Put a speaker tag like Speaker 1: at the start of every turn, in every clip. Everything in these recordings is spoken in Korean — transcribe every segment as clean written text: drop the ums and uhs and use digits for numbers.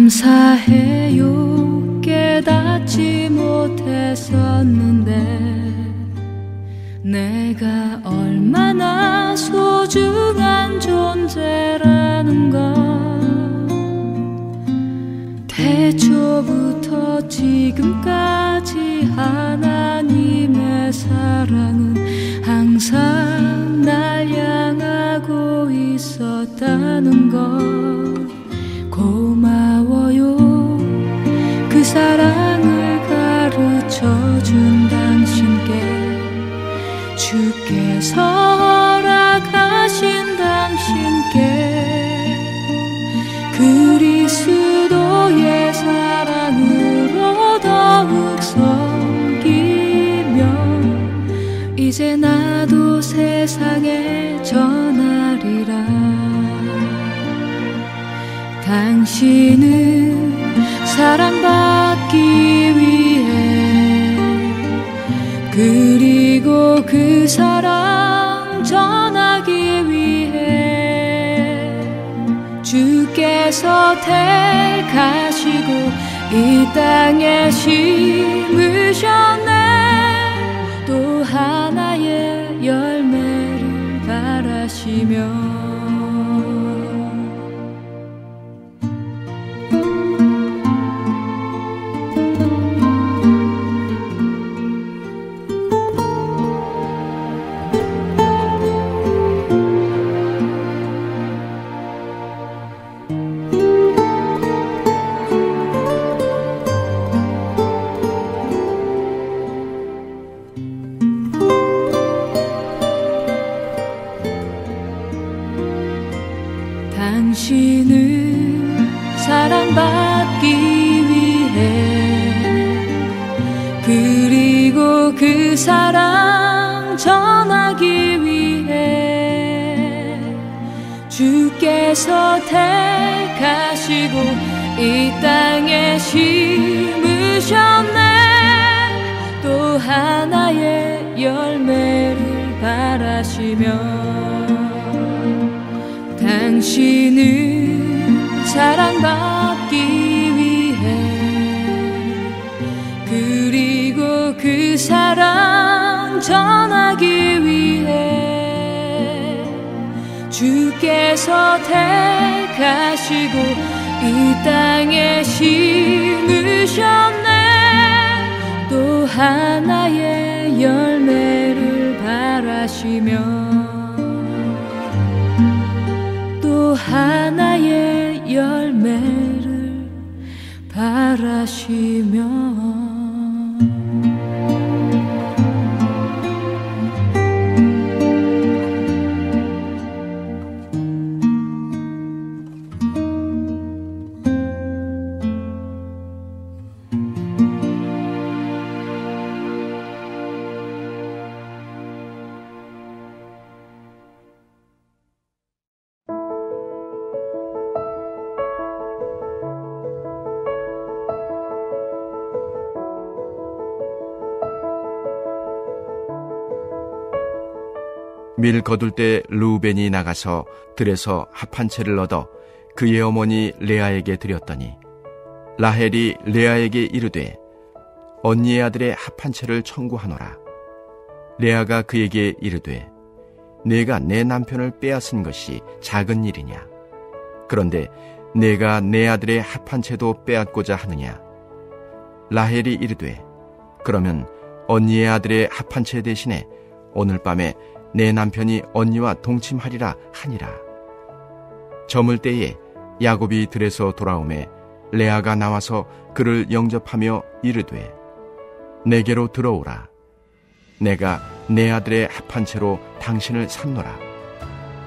Speaker 1: 감사해요. 깨닫지 못했었는데 내가 얼마나 소중한 존재라는 걸 태초부터 지금까지 하나님의 사랑은 항상 날 향하고 있었다는 걸 고마워요. 그 사랑을 가르쳐준 당신께, 주께서 허락하신 당신께, 그리스도의 사랑으로 더욱 섬기며 이제 나도 세상에 전하리라. 당신은 사랑받기 위해, 그리고 그 사랑 전하기 위해 주께서 택하시고 이 땅에 심으셨네. 또 하나의 열매를 바라시며 당신은 사랑받기 위해, 그리고 그 사랑 전하기 위해 주께서 택하시고 이 땅에 심으셨네. 또 하나의 열매를 바라시며 당신은 사랑받기 위해, 그리고 그 사랑 전하기 위해 주께서 택하시고 이 땅에 심으셨네. 또 하나의 열매를 바라시며 하나의 열매를 바라시며
Speaker 2: 밀 거둘 때 르우벤이 나가서 들에서 합 한 채를 얻어 그의 어머니 레아에게 드렸더니 라헬이 레아에게 이르되 언니의 아들의 합 한 채를 청구하노라. 레아가 그에게 이르되 내가 내 남편을 빼앗은 것이 작은 일이냐? 그런데 내가 내 아들의 합 한 채도 빼앗고자 하느냐? 라헬이 이르되 그러면 언니의 아들의 합 한 채 대신에 오늘 밤에 내 남편이 언니와 동침하리라 하니라. 저물 때에 야곱이 들에서 돌아오매 레아가 나와서 그를 영접하며 이르되 내게로 들어오라. 내가 내 아들의 합 한 채로 당신을 샀노라.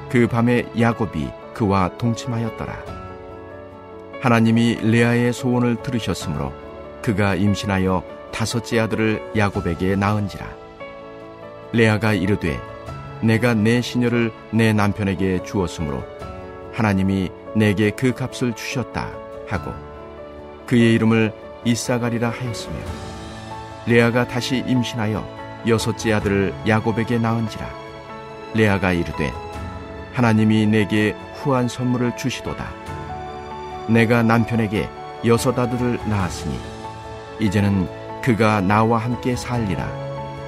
Speaker 2: 그 밤에 야곱이 그와 동침하였더라. 하나님이 레아의 소원을 들으셨으므로 그가 임신하여 5째 아들을 야곱에게 낳은지라. 레아가 이르되 내가 내 시녀를 내 남편에게 주었으므로 하나님이 내게 그 값을 주셨다 하고 그의 이름을 이사가리라 하였으며, 레아가 다시 임신하여 6째 아들을 야곱에게 낳은지라. 레아가 이르되 하나님이 내게 후한 선물을 주시도다. 내가 남편에게 여섯 아들을 낳았으니 이제는 그가 나와 함께 살리라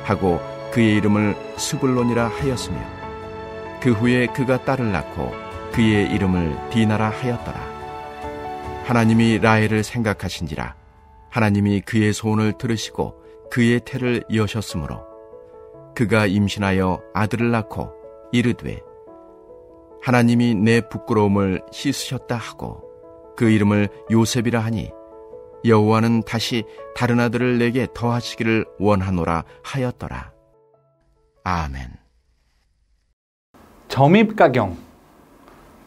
Speaker 2: 하고 그의 이름을 스불론이라 하였으며 그 후에 그가 딸을 낳고 그의 이름을 디나라 하였더라. 하나님이 라헬을 생각하신지라 하나님이 그의 소원을 들으시고 그의 태를 여셨으므로 그가 임신하여 아들을 낳고 이르되 하나님이 내 부끄러움을 씻으셨다 하고 그 이름을 요셉이라 하니 여호와는 다시 다른 아들을 내게 더하시기를 원하노라 하였더라. 아멘.
Speaker 3: 점입가경.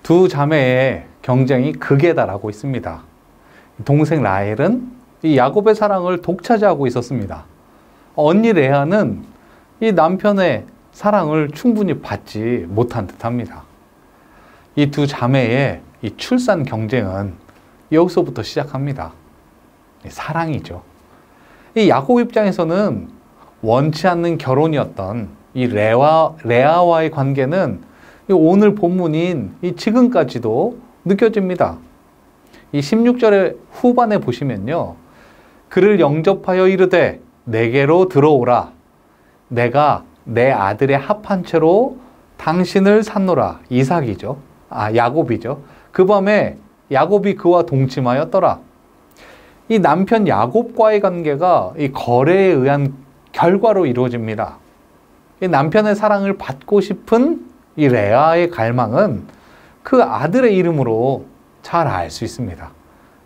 Speaker 3: 두 자매의 경쟁이 극에 달하고 있습니다. 동생 라헬은 이 야곱의 사랑을 독차지하고 있었습니다. 언니 레아는 이 남편의 사랑을 충분히 받지 못한 듯합니다. 이 두 자매의 이 출산 경쟁은 여기서부터 시작합니다. 사랑이죠. 이 야곱 입장에서는 원치 않는 결혼이었던 이 레아와의 관계는 오늘 본문인 이 지금까지도 느껴집니다. 이 16절의 후반에 보시면요. 그를 영접하여 이르되 내게로 들어오라. 내가 내 아들의 합한 채로 당신을 산노라. 이삭이죠. 야곱이죠. 그 밤에 야곱이 그와 동침하였더라. 이 남편 야곱과의 관계가 이 거래에 의한 결과로 이루어집니다. 이 남편의 사랑을 받고 싶은 이 레아의 갈망은 그 아들의 이름으로 잘 알 수 있습니다.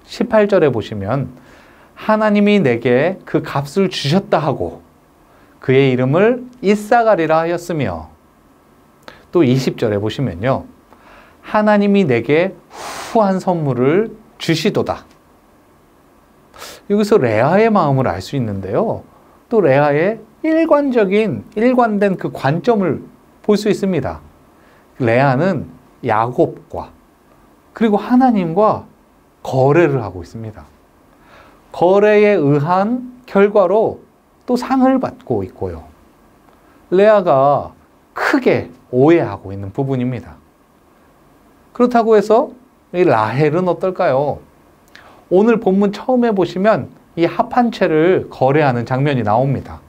Speaker 3: 18절에 보시면 하나님이 내게 그 값을 주셨다 하고 그의 이름을 이사가리라 하였으며 또 20절에 보시면요. 하나님이 내게 후한 선물을 주시도다. 여기서 레아의 마음을 알 수 있는데요. 또 레아의 일관된 그 관점을 볼 수 있습니다. 레아는 야곱과 그리고 하나님과 거래를 하고 있습니다. 거래에 의한 결과로 또 상을 받고 있고요. 레아가 크게 오해하고 있는 부분입니다. 그렇다고 해서 이 라헬은 어떨까요? 오늘 본문 처음에 보시면 이 합한 채를 거래하는 장면이 나옵니다.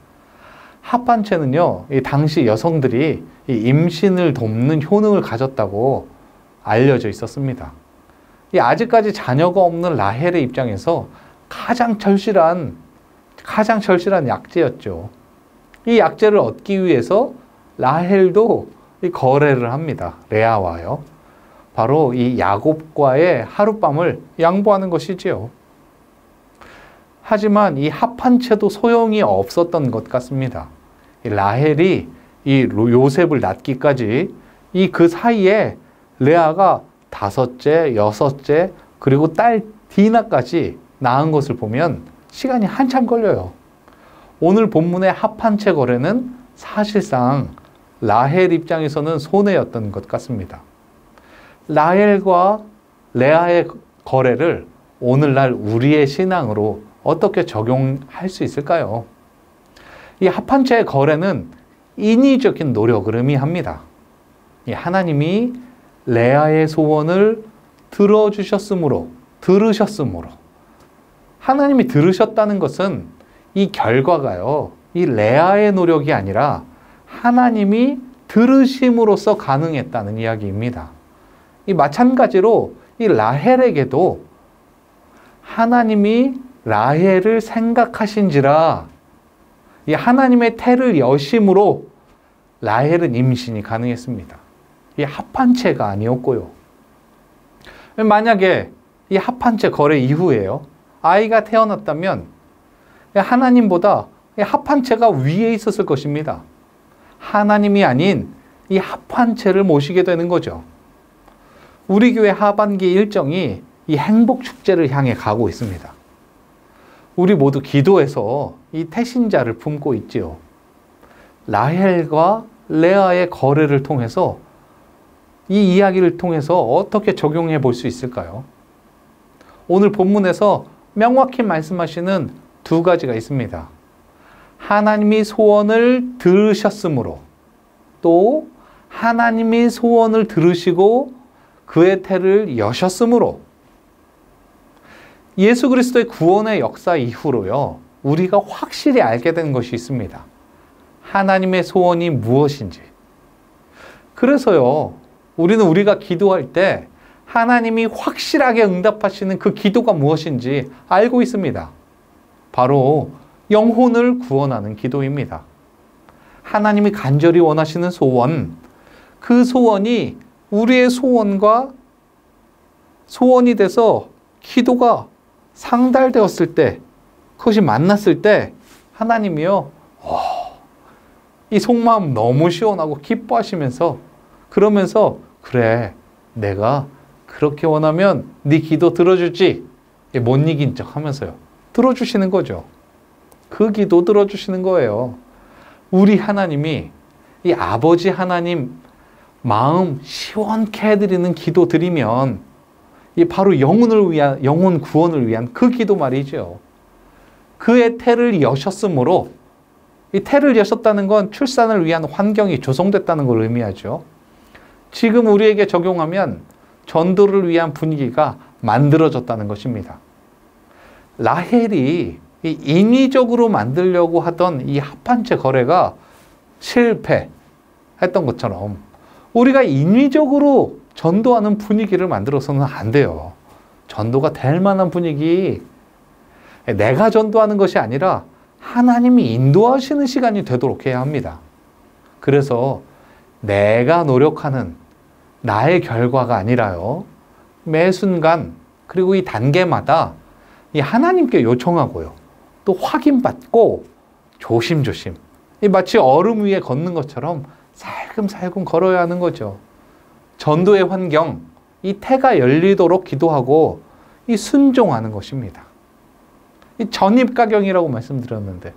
Speaker 3: 합한 채는요, 이 당시 여성들이 이 임신을 돕는 효능을 가졌다고 알려져 있었습니다. 이 아직까지 자녀가 없는 라헬의 입장에서 가장 절실한 약재였죠. 이 약재를 얻기 위해서 라헬도 이 거래를 합니다. 레아와요. 바로 이 야곱과의 하룻밤을 양보하는 것이지요. 하지만 이 합한 채도 소용이 없었던 것 같습니다. 이 라헬이 이 요셉을 낳기까지 이 그 사이에 레아가 5째, 6째, 그리고 딸 디나까지 낳은 것을 보면 시간이 한참 걸려요. 오늘 본문의 합한 채 거래는 사실상 라헬 입장에서는 손해였던 것 같습니다. 라헬과 레아의 거래를 오늘날 우리의 신앙으로 어떻게 적용할 수 있을까요? 이 합한 채의 거래는 인위적인 노력을 의미합니다. 하나님이 레아의 소원을 들으셨으므로 하나님이 들으셨다는 것은 이 결과가요, 이 레아의 노력이 아니라 하나님이 들으심으로써 가능했다는 이야기입니다. 이 마찬가지로 이 라헬에게도 하나님이 라헬을 생각하신지라 이 하나님의 태를 여심으로 라헬은 임신이 가능했습니다. 이 합한 채가 아니었고요. 만약에 이 합한 채 거래 이후에요, 아이가 태어났다면 하나님보다 이 합한 채가 위에 있었을 것입니다. 하나님이 아닌 이 합한 채를 모시게 되는 거죠. 우리 교회 하반기 일정이 이 행복 축제를 향해 가고 있습니다. 우리 모두 기도해서 이 태신자를 품고 있지요. 라헬과 레아의 거래를 통해서 이 이야기를 통해서 어떻게 적용해 볼 수 있을까요? 오늘 본문에서 명확히 말씀하시는 두 가지가 있습니다. 하나님이 소원을 들으셨으므로, 또 하나님이 소원을 들으시고 그의 태를 여셨으므로. 예수 그리스도의 구원의 역사 이후로요, 우리가 확실히 알게 된 것이 있습니다. 하나님의 소원이 무엇인지. 그래서요, 우리가 기도할 때 하나님이 확실하게 응답하시는 그 기도가 무엇인지 알고 있습니다. 바로 영혼을 구원하는 기도입니다. 하나님이 간절히 원하시는 소원, 그 소원이 우리의 소원이 돼서 기도가 상달되었을 때, 그것이 만났을 때 하나님이요, 이 속마음 너무 시원하고 기뻐하시면서, 그러면서 그래, 내가 그렇게 원하면 네 기도 들어주지, 못 이긴 척 하면서요, 들어주시는 거죠. 그 기도 들어주시는 거예요. 우리 하나님이, 이 아버지 하나님 마음 시원케 해드리는 기도 드리면, 이 바로 영혼 구원을 위한 그 기도 말이죠. 그의 태를 여셨으므로, 이 태를 여셨다는 건 출산을 위한 환경이 조성됐다는 걸 의미하죠. 지금 우리에게 적용하면 전도를 위한 분위기가 만들어졌다는 것입니다. 라헬이 이 인위적으로 만들려고 하던 이 합한채 거래가 실패했던 것처럼, 우리가 인위적으로 전도하는 분위기를 만들어서는 안 돼요. 전도가 될 만한 분위기, 내가 전도하는 것이 아니라 하나님이 인도하시는 시간이 되도록 해야 합니다. 그래서 내가 노력하는 나의 결과가 아니라요, 매 순간, 그리고 이 단계마다 이 하나님께 요청하고요, 또 확인받고 조심조심, 마치 얼음 위에 걷는 것처럼 살금살금 걸어야 하는 거죠. 전도의 환경, 이 태가 열리도록 기도하고 이 순종하는 것입니다. 이 전입가경이라고 말씀드렸는데,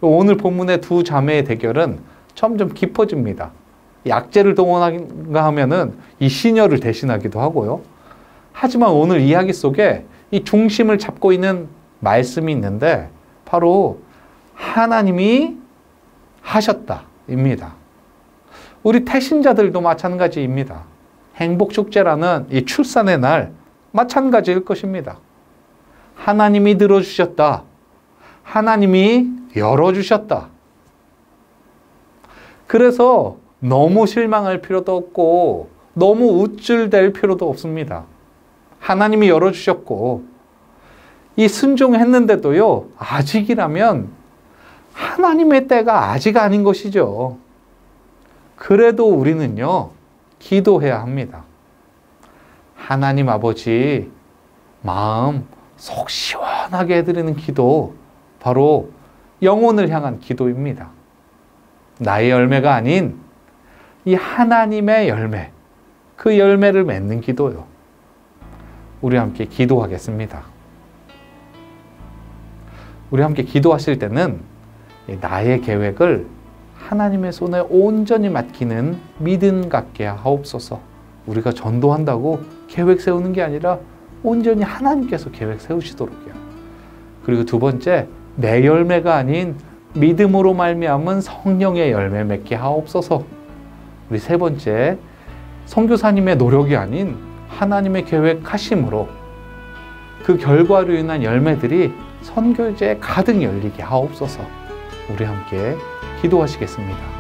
Speaker 3: 오늘 본문의 두 자매의 대결은 점점 깊어집니다. 약재를 동원한가 하면은 이 시녀를 대신하기도 하고요. 하지만 오늘 이야기 속에 이 중심을 잡고 있는 말씀이 있는데, 바로 하나님이 하셨다입니다. 우리 태신자들도 마찬가지입니다. 행복축제라는 이 출산의 날 마찬가지일 것입니다. 하나님이 들어주셨다. 하나님이 열어주셨다. 그래서 너무 실망할 필요도 없고 너무 우쭐댈 필요도 없습니다. 하나님이 열어주셨고, 이 순종했는데도요, 아직이라면 하나님의 때가 아직 아닌 것이죠. 그래도 우리는요, 기도해야 합니다. 하나님 아버지 마음 속 시원하게 해드리는 기도, 바로 영혼을 향한 기도입니다. 나의 열매가 아닌 이 하나님의 열매, 그 열매를 맺는 기도요. 우리 함께 기도하겠습니다. 우리 함께 기도하실 때는 나의 계획을 하나님의 손에 온전히 맡기는 믿음 갖게 하옵소서. 우리가 전도한다고 계획 세우는 게 아니라 온전히 하나님께서 계획 세우시도록요. 그리고 두 번째, 내 열매가 아닌 믿음으로 말미암은 성령의 열매 맺게 하옵소서. 우리 세 번째, 선교사님의 노력이 아닌 하나님의 계획하심으로 그 결과로 인한 열매들이 선교지에 가득 열리게 하옵소서. 우리 함께 기도하시겠습니다.